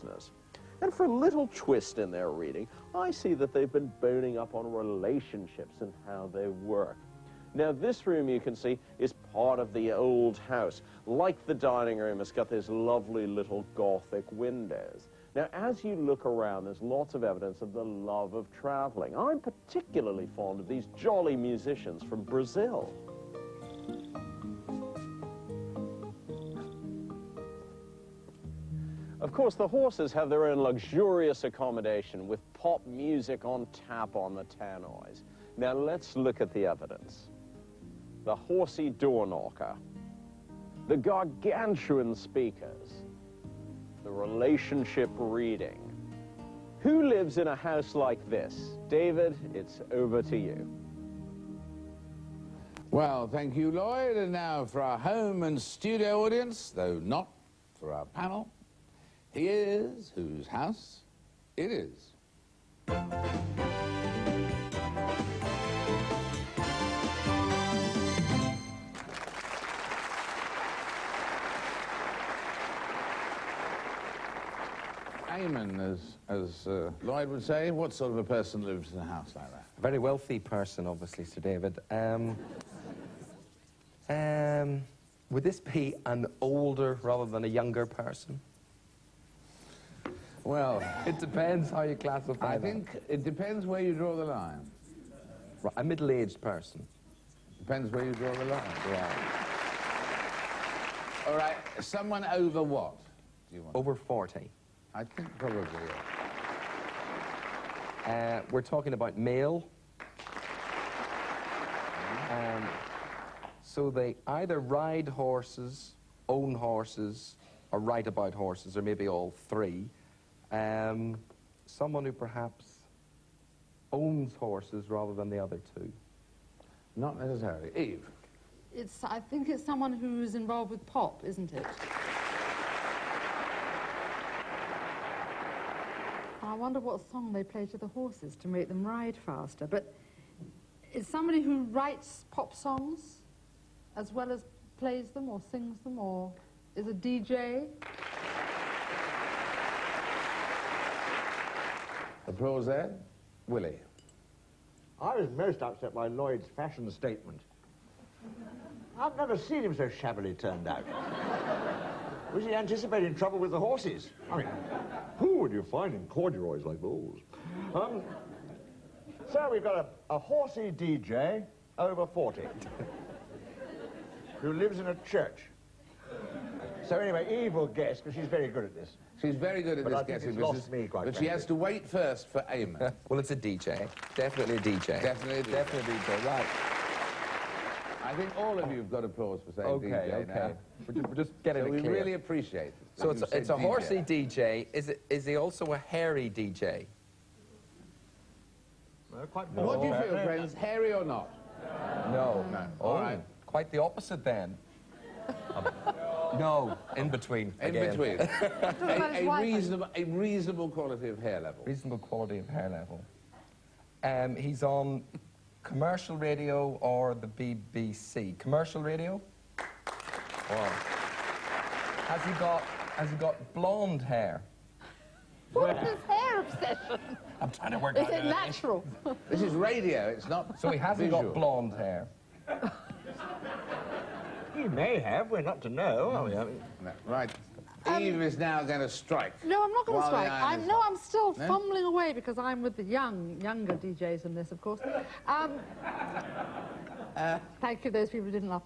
business. And for a little twist in their reading, I see that they've been boning up on relationships and how they work. Now, this room, you can see, is part of the old house. Like the dining room, it's got these lovely little Gothic windows. Now, as you look around, there's lots of evidence of the love of traveling. I'm particularly fond of these jolly musicians from Brazil. Of course, the horses have their own luxurious accommodation with pop music on tap on the tannoys. Now, let's look at the evidence. The horsey door knocker, the gargantuan speakers, the relationship reading. Who lives in a house like this? David, it's over to you. Well, thank you, Lloyd. And now for our home and studio audience, though not for our panel, he is whose house it is. Eamon, as Lloyd would say, what sort of a person lives in a house like that? A very wealthy person, obviously, Sir David. Would this be an older rather than a younger person? Well, It depends how you classify I that. think it depends where you draw the line. Right, a middle-aged person. Depends where you draw the line. Yeah. All right, someone over what do you want? Over 40. I think probably, yeah. We're talking about male. So they either ride horses, own horses, or write about horses, or maybe all three. Someone who perhaps owns horses rather than the other two. Not necessarily. Eve? I think it's someone who's involved with pop, isn't it? I wonder what song they play to the horses to make them ride faster. But it's somebody who writes pop songs as well as plays them or sings them, or is a DJ. Applause there. Willie? I was most upset by Lloyd's fashion statement. I've never seen him so shabbily turned out. Was he anticipating trouble with the horses? I mean, who would you find in corduroys like those? So we've got a horsey DJ over 40 who lives in a church. So anyway, Eve will guess, because she's very good at this. She's very good at But this I think guessing it's lost business, me, quite but she frankly. has to wait first for Eamon. Well, it's a DJ. Definitely a DJ. Definitely a DJ. Definitely a DJ, right. I think all of you have got applause for saying Okay, DJ okay. now. We're just getting So it we clear. really appreciate it. So that it's you a said horsey DJ. Is he also a hairy DJ? What do you feel, friends? Hairy or not? No. No. Oh, All right. quite the opposite then. No, in between. In again. between. about his wife. a reasonable quality of hair level. Reasonable quality of hair level. He's on commercial radio or the BBC. Commercial radio? Or has he got blonde hair? What's his hair obsession? I'm trying to work Is out. it natural? This is radio, it's not So he hasn't visual. got blonde hair. He may have, we're not to know, are we? I mean, No, right. Eve is now going to strike. No, I'm not going to While the strike. iron is No, hot. I'm still No? fumbling away because I'm with the younger DJs in this, of course. Thank you, those people who didn't laugh.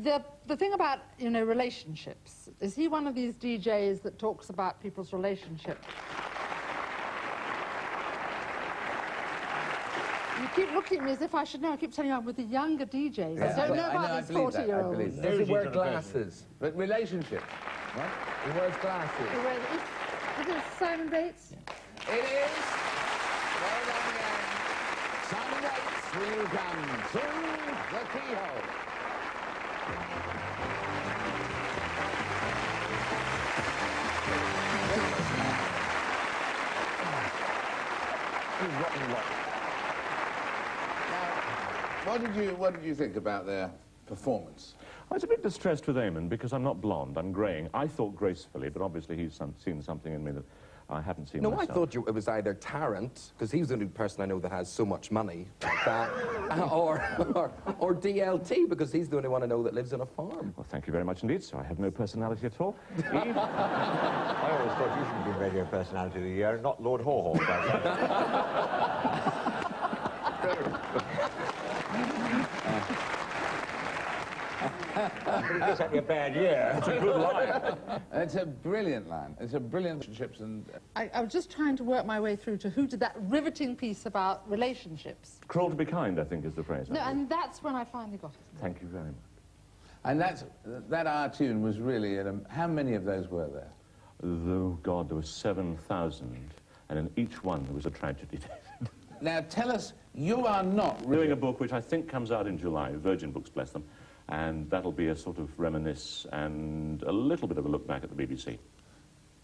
The thing about, relationships, is he one of these DJs that talks about people's relationships? You keep looking at me as if I should know. I keep telling you I'm with the younger DJs. Yeah, I don't know I about know, I these believe that, I 40-year-olds. believe that. Does he Nosy wear kind of person. glasses? But relationship, right? He wears glasses. Is it Simon Bates? It is. Well done again. Simon Bates, will you come to the Keyhole? Now, what did you think about their performance? I was a bit distressed with Eamon because I'm not blonde, I'm greying. I thought gracefully, but obviously he's seen something in me that I haven't seen myself. I thought it was either Tarrant, because he's the only person I know that has so much money like that, or DLT, because he's the only one I know that lives on a farm. Well, thank you very much indeed, so I have no personality at all. Eve? I always thought you should have been Radio Personality of the Year, not Lord Haw-Haw. But it just had a bad year. It's a good line. It's a brilliant line. It's a brilliant relationships and... I was just trying to work my way through to who did that riveting piece about relationships. Cruel to be kind, I think, is the phrase. No, and that's when I finally got it. Thank you very much. And that our tune was really... how many of those were there? Oh, God, there were 7,000, and in each one there was a tragedy. Now, tell us, you are not... Doing a book which I think comes out in July, Virgin Books, bless them, and that'll be a sort of reminisce and a little bit of a look back at the BBC.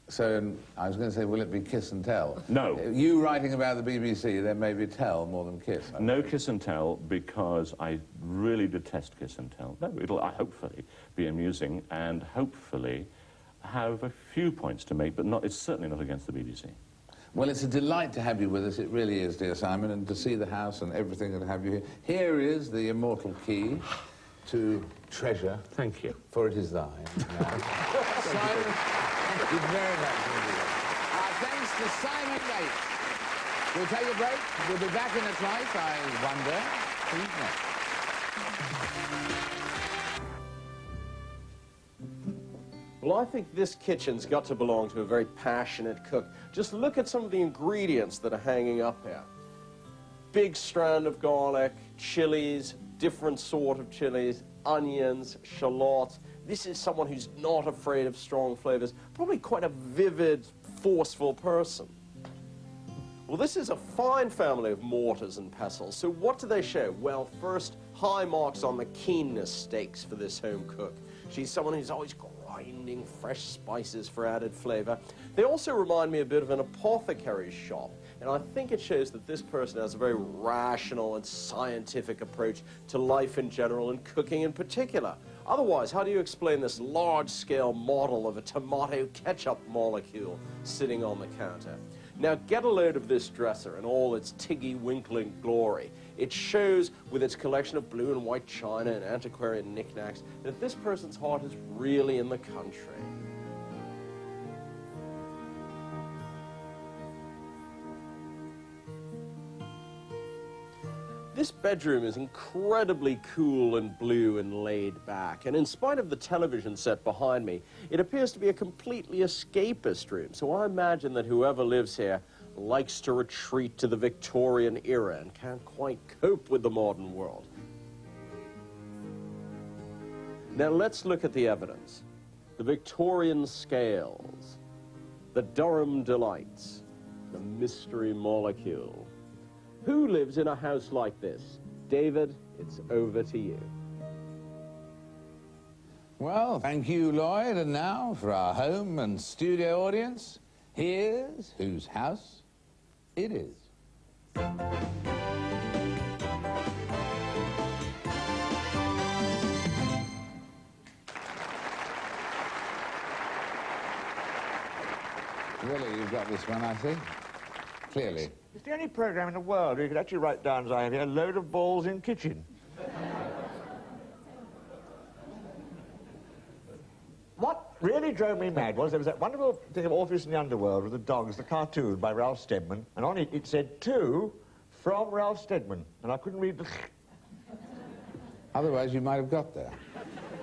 So, I was going to say, will it be Kiss and Tell? No. You writing about the BBC, there may be Tell more than Kiss. No Kiss and Tell, because I really detest Kiss and Tell. No, it'll hopefully be amusing and hopefully have a few points to make, but it's certainly not against the BBC. Well, it's a delight to have you with us, it really is, dear Simon, and to see the house and everything and have you here. Here is the immortal key to treasure. Thank you. For it is thine. Simon, thank you very much indeed. Our thanks to Simon Bates. We'll take a break. We'll be back in a trice, I wonder. Who's next? Well, I think this kitchen's got to belong to a very passionate cook. Just look at some of the ingredients that are hanging up here. Big strand of garlic, chilies, different sort of chilies, onions, shallots. This is someone who's not afraid of strong flavors, probably quite a vivid, forceful person. Well, this is a fine family of mortars and pestles. So what do they show? Well, first, high marks on the keenness stakes for this home cook. She's someone who's always grinding fresh spices for added flavor. They also remind me a bit of an apothecary's shop. And I think it shows that this person has a very rational and scientific approach to life in general and cooking in particular. Otherwise, how do you explain this large-scale model of a tomato ketchup molecule sitting on the counter? Now, get a load of this dresser in all its tiggy-winkling glory. It shows, with its collection of blue and white china and antiquarian knickknacks, that this person's heart is really in the country. This bedroom is incredibly cool and blue and laid back, and in spite of the television set behind me, it appears to be a completely escapist room. So I imagine that whoever lives here likes to retreat to the Victorian era and can't quite cope with the modern world. Now let's look at the evidence. The Victorian scales, the Durham delights, the mystery molecule. Who lives in a house like this? David, it's over to you. Well, thank you, Lloyd. And now, for our home and studio audience, here's whose house it is. Really, you've got this one, I see. Clearly. It's the only program in the world where you could actually write down, as I have here, a load of balls in kitchen. What really drove me mad was there was that wonderful thing of Orpheus in the Underworld with the dogs, the cartoon by Ralph Steadman, and on it, it said, "To, from Ralph Steadman," and I couldn't read the... Otherwise, you might have got there.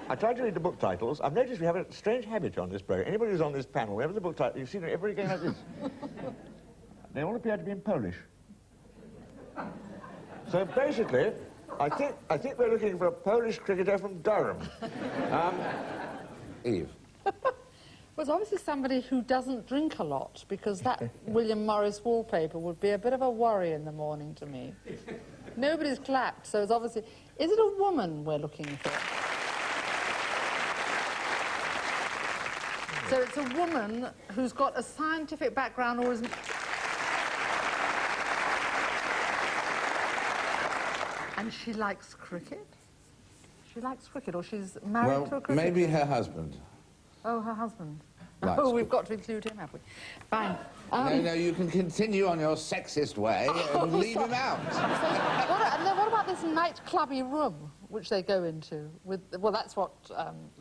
I tried to read the book titles. I've noticed we have a strange habit on this program. Anybody who's on this panel, whenever the book title, you've seen it every game like this. They all appear to be in Polish. So basically, I think we're looking for a Polish cricketer from Durham. Eve. Well, it's obviously somebody who doesn't drink a lot, because that William Morris wallpaper would be a bit of a worry in the morning to me. Nobody's clapped, so it's obviously... Is it a woman we're looking for? So it's a woman who's got a scientific background or is... And she likes cricket? She likes cricket, or she's married to a cricketer? maybe her husband. Oh, her husband. Likes Oh, we've cricket. got to include him, have we? Fine. No, you can continue on your sexist way and leave him out. And then what about this nightclubby room, which they go into? Well, that's what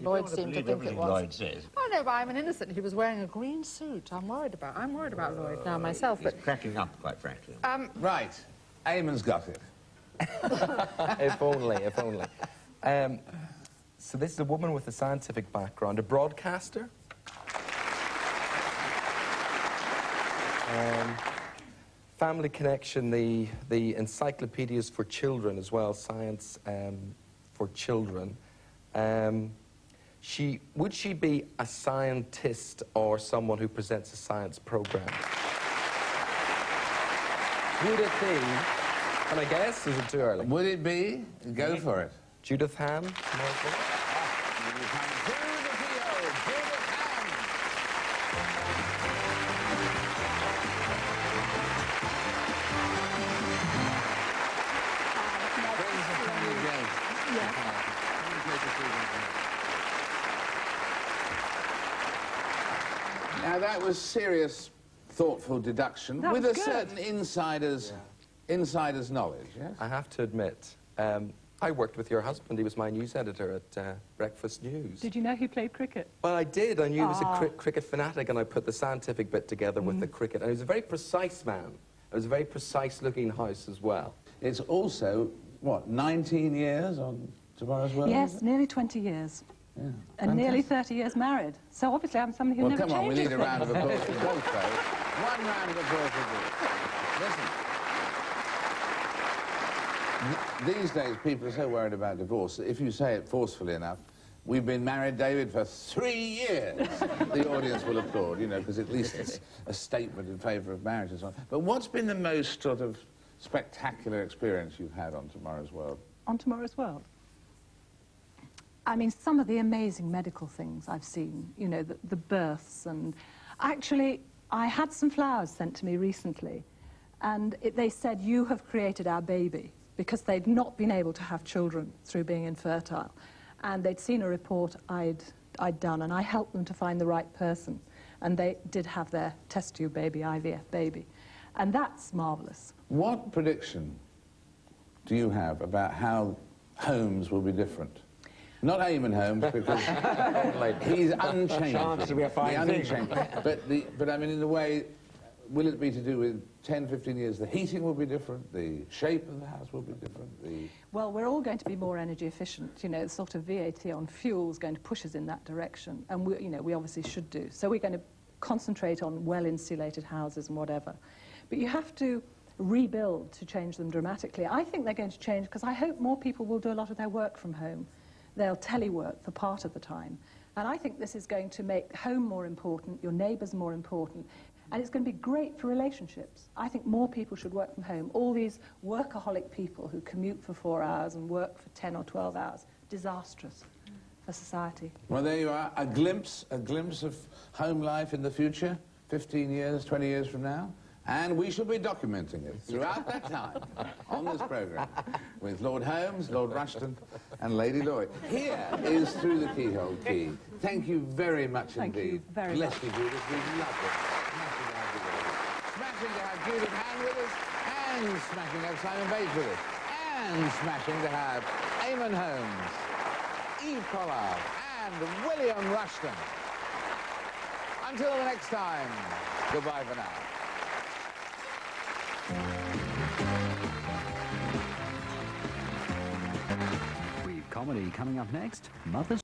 Lloyd seemed to think it was. Lloyd says. Oh, no, but I'm an innocent. He was wearing a green suit. I'm worried about Lloyd now myself. He's But cracking up, quite frankly. Right, Eamon's got it. If only, if only. So this is a woman with a scientific background, a broadcaster. Family Connection, the encyclopedias for children as well, science for children. Would she be a scientist or someone who presents a science program? Would it be, can I guess, or is it too early? Would it be? Go for it. Judith Ham? You come through the keyhole, Judith Ham. Now that was serious, thoughtful deduction That with was a good. certain insider's knowledge, yes? I have to admit, I worked with your husband. He was my news editor at Breakfast News. Did you know he played cricket? Well, I did. I knew he was a cricket fanatic, and I put the scientific bit together with the cricket. And he was a very precise man. It was a very precise-looking house as well. It's also, what, 19 years on Tomorrow's World? Yes, nearly 20 years. Yeah. And nearly 30 years married. So obviously I'm somebody who Well, never come on, we changes need a round of things. applause for both, though. One round of applause for both. Listen, these days people are so worried about divorce that if you say it forcefully enough, we've been married, David, for 3 years, the audience will applaud, you know, because at least it's a statement in favour of marriage and so on. But what's been the most sort of spectacular experience you've had on Tomorrow's World? On Tomorrow's World. I mean, some of the amazing medical things I've seen, you know, the births, and actually, I had some flowers sent to me recently, and they said, you have created our baby, because they'd not been able to have children through being infertile. And they'd seen a report I'd done, and I helped them to find the right person. And they did have their test tube baby, IVF baby. And that's marvellous. What prediction do you have about how homes will be different? Not Eamon Holmes, because he's unchanged. Chance to be a fine thing. But I mean, in a way, will it be to do with 10, 15 years? The heating will be different, the shape of the house will be different, Well, we're all going to be more energy efficient. You know, the sort of VAT on fuel is going to push us in that direction. And, we obviously should do. So we're going to concentrate on well-insulated houses and whatever. But you have to rebuild to change them dramatically. I think they're going to change because I hope more people will do a lot of their work from home. They'll telework for part of the time. And I think this is going to make home more important, your neighbours more important, and it's going to be great for relationships. I think more people should work from home. All these workaholic people who commute for 4 hours and work for 10 or 12 hours, disastrous for society. Well, there you are, a glimpse of home life in the future, 15 years, 20 years from now. And we shall be documenting it throughout that time on this programme with Lord Holmes, Lord Rushton and Lady Lloyd. Here is Through the Keyhole Key. Thank you very much Thank indeed. you very Bless much. you, Judith. We love it. Smashing to have Judith Hand with us, and smashing to have Simon Bates with us, and smashing to have Eamon Holmes, Eve Pollard and William Rushton. Until the next time, goodbye for now. We've comedy coming up next. Mother's